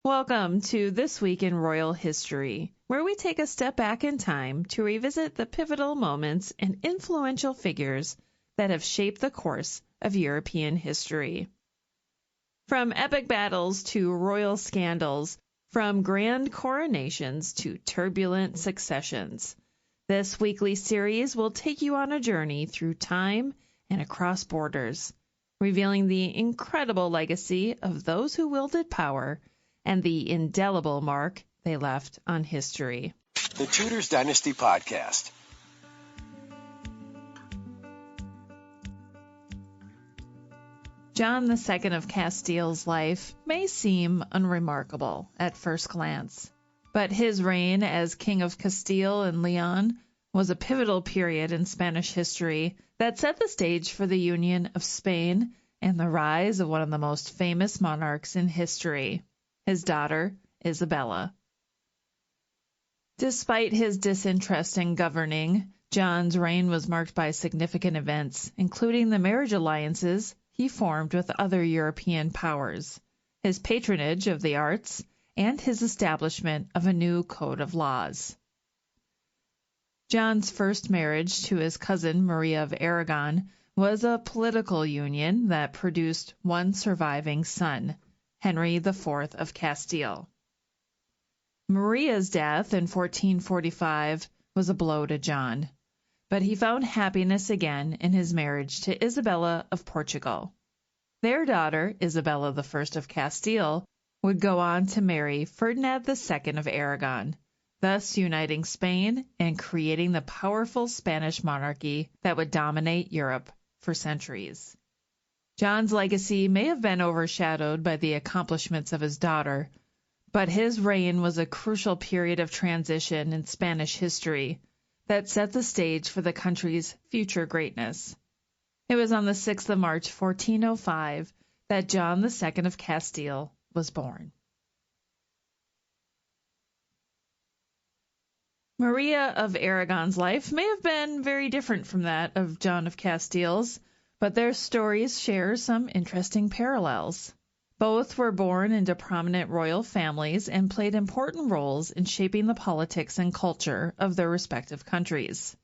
Welcome to This Week in Royal History, where we take a step back in time to revisit the pivotal moments and influential figures that have shaped the course of European history. From epic battles to royal scandals, from grand coronations to turbulent successions, this weekly series will take you on a journey through time and across borders, revealing the incredible legacy of those who wielded power and the indelible mark they left on history. The Tudors Dynasty Podcast. John II of Castile's life may seem unremarkable at first glance, but his reign as King of Castile and Leon was a pivotal period in Spanish history that set the stage for the union of Spain and the rise of one of the most famous monarchs in history, his daughter, Isabella. Despite his disinterest in governing, John's reign was marked by significant events, including the marriage alliances he formed with other European powers, his patronage of the arts, and his establishment of a new code of laws. John's first marriage to his cousin Maria of Aragon was a political union that produced one surviving son, Henry IV of Castile. Maria's death in 1445 was a blow to John, but he found happiness again in his marriage to Isabella of Portugal. Their daughter, Isabella I of Castile, would go on to marry Ferdinand II of Aragon, thus uniting Spain and creating the powerful Spanish monarchy that would dominate Europe for centuries. John's legacy may have been overshadowed by the accomplishments of his daughter, but his reign was a crucial period of transition in Spanish history that set the stage for the country's future greatness. It was on the 6th of March, 1405, that John II of Castile was born. Maria of Aragon's life may have been very different from that of John of Castile's, but their stories share some interesting parallels. Both were born into prominent royal families and played important roles in shaping the politics and culture of their respective countries.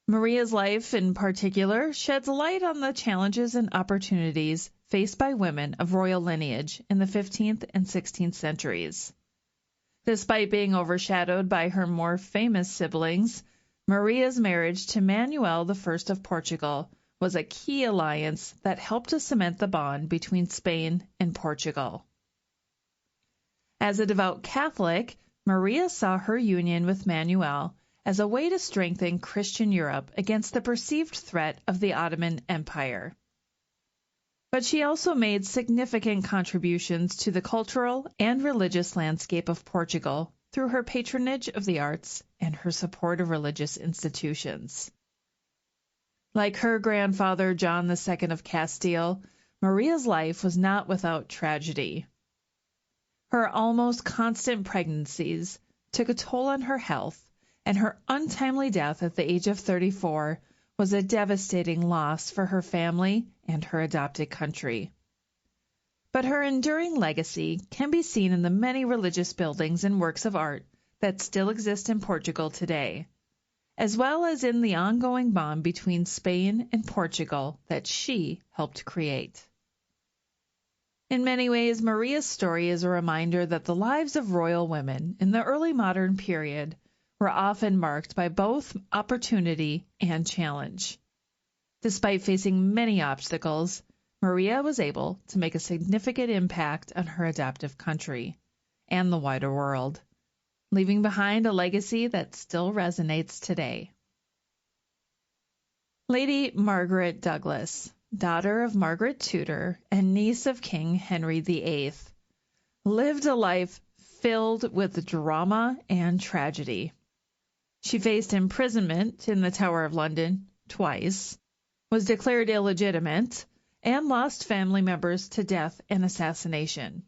Maria's life, in particular, sheds light on the challenges and opportunities faced by women of royal lineage in the 15th and 16th centuries. Despite being overshadowed by her more famous siblings, Maria's marriage to Manuel I of Portugal was a key alliance that helped to cement the bond between Spain and Portugal. As a devout Catholic, Maria saw her union with Manuel as a way to strengthen Christian Europe against the perceived threat of the Ottoman Empire. But she also made significant contributions to the cultural and religious landscape of Portugal through her patronage of the arts and her support of religious institutions. Like her grandfather, John II of Castile, Maria's life was not without tragedy. Her almost constant pregnancies took a toll on her health, and her untimely death at the age of 34 was a devastating loss for her family and her adopted country. But her enduring legacy can be seen in the many religious buildings and works of art that still exist in Portugal today, as well as in the ongoing bond between Spain and Portugal that she helped create. In many ways, Maria's story is a reminder that the lives of royal women in the early modern period were often marked by both opportunity and challenge. Despite facing many obstacles, Maria was able to make a significant impact on her adoptive country and the wider world, leaving behind a legacy that still resonates today. Lady Margaret Douglas, daughter of Margaret Tudor and niece of King Henry VIII, lived a life filled with drama and tragedy. She faced imprisonment in the Tower of London twice, was declared illegitimate, and lost family members to death and assassination.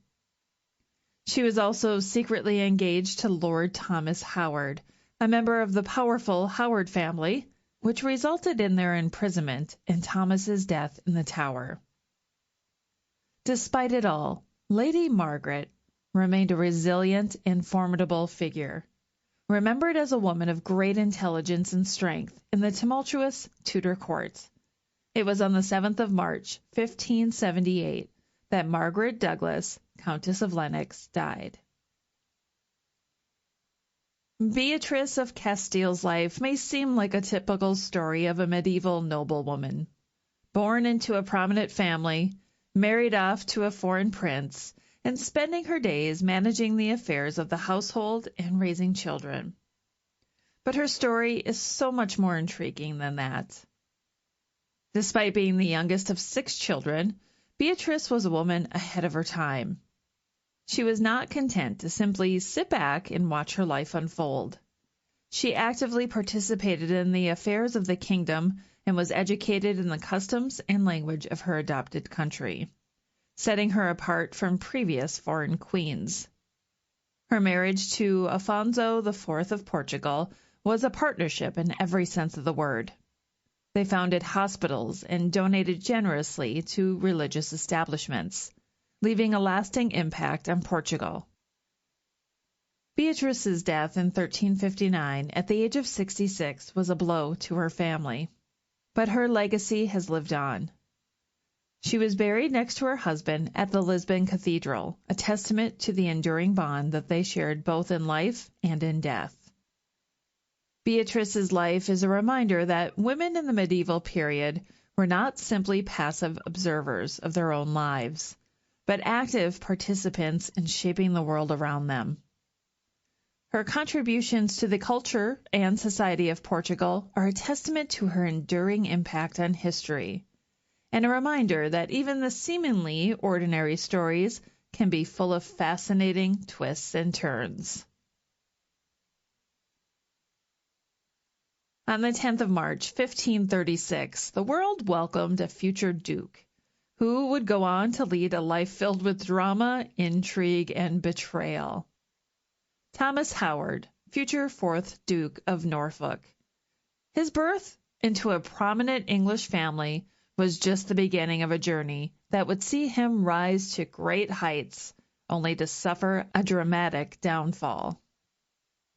She was also secretly engaged to Lord Thomas Howard, a member of the powerful Howard family, which resulted in their imprisonment and Thomas's death in the Tower. Despite it all, Lady Margaret remained a resilient and formidable figure, remembered as a woman of great intelligence and strength in the tumultuous Tudor court. It was on the 7th of March, 1578, that Margaret Douglas, Countess of Lennox, died. Beatrice of Castile's life may seem like a typical story of a medieval noblewoman. Born into a prominent family, married off to a foreign prince, and spending her days managing the affairs of the household and raising children. But her story is so much more intriguing than that. Despite being the youngest of 6 children, Beatrice was a woman ahead of her time. She was not content to simply sit back and watch her life unfold. She actively participated in the affairs of the kingdom and was educated in the customs and language of her adopted country, setting her apart from previous foreign queens. Her marriage to Afonso IV of Portugal was a partnership in every sense of the word. They founded hospitals and donated generously to religious establishments, leaving a lasting impact on Portugal. Beatrice's death in 1359 at the age of 66 was a blow to her family, but her legacy has lived on. She was buried next to her husband at the Lisbon Cathedral, a testament to the enduring bond that they shared both in life and in death. Beatrice's life is a reminder that women in the medieval period were not simply passive observers of their own lives, but active participants in shaping the world around them. Her contributions to the culture and society of Portugal are a testament to her enduring impact on history, and a reminder that even the seemingly ordinary stories can be full of fascinating twists and turns. On the 10th of March, 1536, the world welcomed a future duke, who would go on to lead a life filled with drama, intrigue, and betrayal. Thomas Howard, future 4th Duke of Norfolk. His birth into a prominent English family was just the beginning of a journey that would see him rise to great heights, only to suffer a dramatic downfall.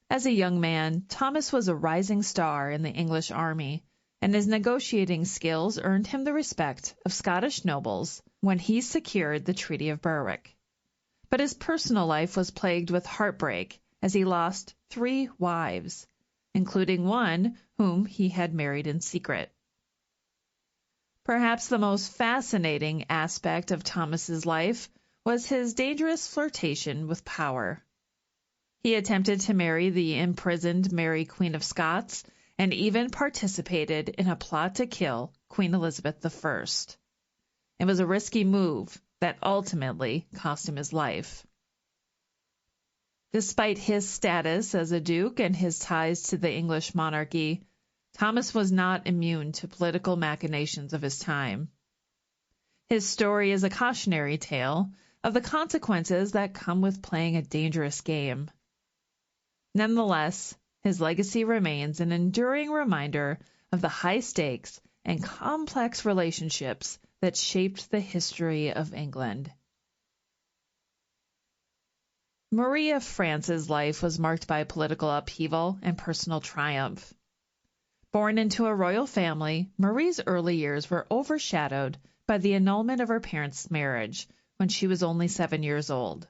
As a young man, Thomas was a rising star in the English army, and his negotiating skills earned him the respect of Scottish nobles when he secured the Treaty of Berwick. But his personal life was plagued with heartbreak as he lost 3 wives, including one whom he had married in secret. Perhaps the most fascinating aspect of Thomas's life was his dangerous flirtation with power. He attempted to marry the imprisoned Mary, Queen of Scots, and even participated in a plot to kill Queen Elizabeth I. It was a risky move that ultimately cost him his life. Despite his status as a duke and his ties to the English monarchy, Thomas was not immune to political machinations of his time. His story is a cautionary tale of the consequences that come with playing a dangerous game. Nonetheless, his legacy remains an enduring reminder of the high stakes and complex relationships that shaped the history of England. Marie of France's life was marked by political upheaval and personal triumph. Born into a royal family, Marie's early years were overshadowed by the annulment of her parents' marriage when she was only 7 years old.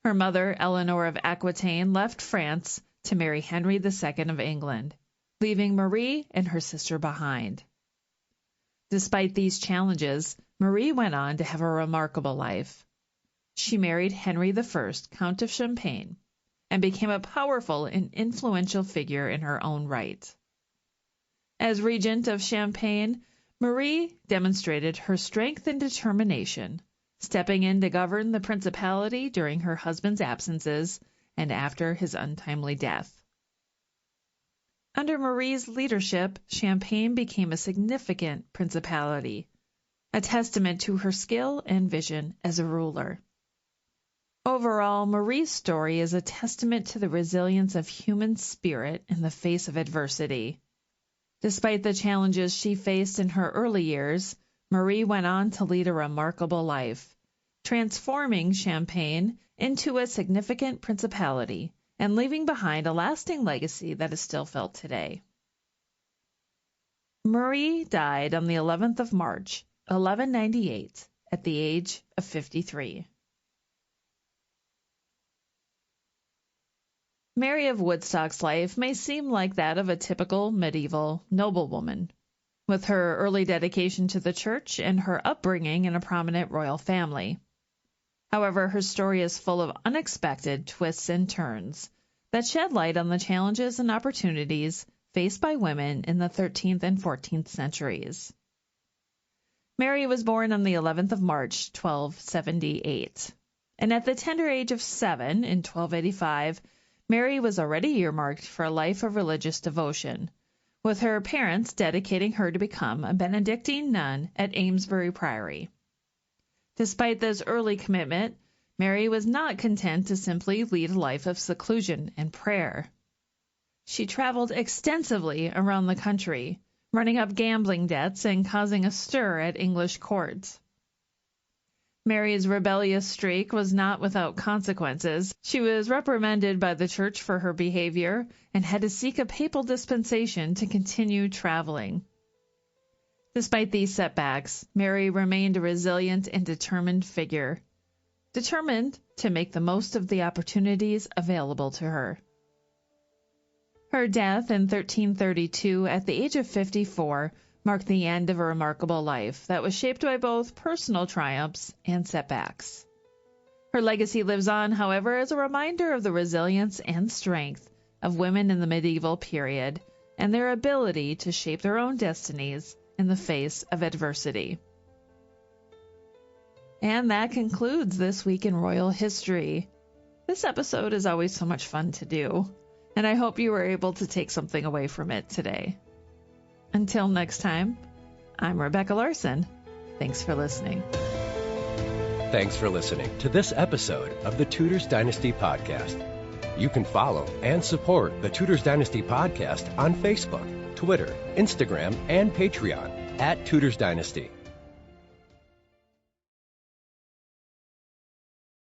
Her mother, Eleanor of Aquitaine, left France to marry Henry II of England, leaving Marie and her sister behind. Despite these challenges, Marie went on to have a remarkable life. She married Henry I, Count of Champagne, and became a powerful and influential figure in her own right. As regent of Champagne, Marie demonstrated her strength and determination, stepping in to govern the principality during her husband's absences and after his untimely death. Under Marie's leadership, Champagne became a significant principality, a testament to her skill and vision as a ruler. Overall, Marie's story is a testament to the resilience of human spirit in the face of adversity. Despite the challenges she faced in her early years, Marie went on to lead a remarkable life, transforming Champagne into a significant principality and leaving behind a lasting legacy that is still felt today. Marie died on the 11th of March, 1198, at the age of 53. Mary of Woodstock's life may seem like that of a typical medieval noblewoman, with her early dedication to the church and her upbringing in a prominent royal family. However, her story is full of unexpected twists and turns that shed light on the challenges and opportunities faced by women in the 13th and 14th centuries. Mary was born on the 11th of March, 1278, and at the tender age of 7 in 1285, Mary was already earmarked for a life of religious devotion, with her parents dedicating her to become a Benedictine nun at Amesbury Priory. Despite this early commitment, Mary was not content to simply lead a life of seclusion and prayer. She traveled extensively around the country, running up gambling debts and causing a stir at English courts. Mary's rebellious streak was not without consequences. She was reprimanded by the church for her behavior and had to seek a papal dispensation to continue traveling. Despite these setbacks, Mary remained a resilient and determined figure, determined to make the most of the opportunities available to her. Her death in 1332 at the age of 54 marked the end of a remarkable life that was shaped by both personal triumphs and setbacks. Her legacy lives on, however, as a reminder of the resilience and strength of women in the medieval period and their ability to shape their own destinies in the face of adversity. And that concludes This Week in Royal History. This episode is always so much fun to do, and I hope you were able to take something away from it today. Until next time, I'm Rebecca Larson. Thanks for listening. Thanks for listening to this episode of the Tudors Dynasty Podcast. You can follow and support the Tudors Dynasty Podcast on Facebook, Twitter, Instagram, and Patreon @Tudors Dynasty.